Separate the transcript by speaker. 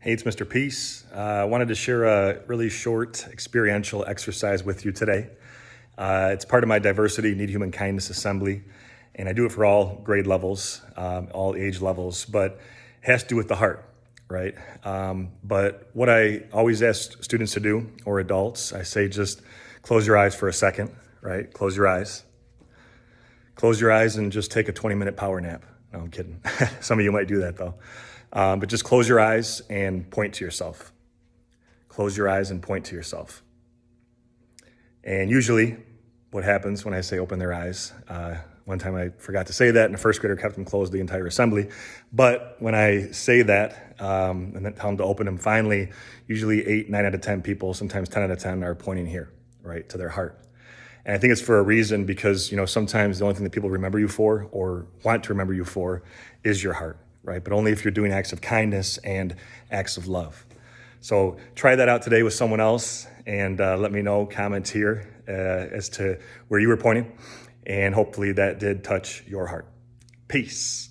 Speaker 1: Hey, it's Mr. Peace. I wanted to share a really short experiential exercise with you today. It's part of my Diversity, Need Human Kindness Assembly, and I do it for all grade levels, all age levels, but it has to do with the heart, right? But what I always ask students to do, or adults, I say just close your eyes for a second, right? Close your eyes. Close your eyes and just take a 20-minute power nap. No, I'm kidding. Some of you might do that though. But just close your eyes and point to yourself. Close your eyes and point to yourself. And usually what happens when I say open their eyes, one time I forgot to say that and a first grader kept them closed the entire assembly. But when I say that and then tell them to open them, finally, usually 8, 9 out of 10 people, sometimes 10 out of 10 are pointing here, right, to their heart. And I think it's for a reason because, sometimes the only thing that people remember you for or want to remember you for is your heart, right? But only if you're doing acts of kindness and acts of love. So try that out today with someone else and let me know, comment here as to where you were pointing. And hopefully that did touch your heart. Peace.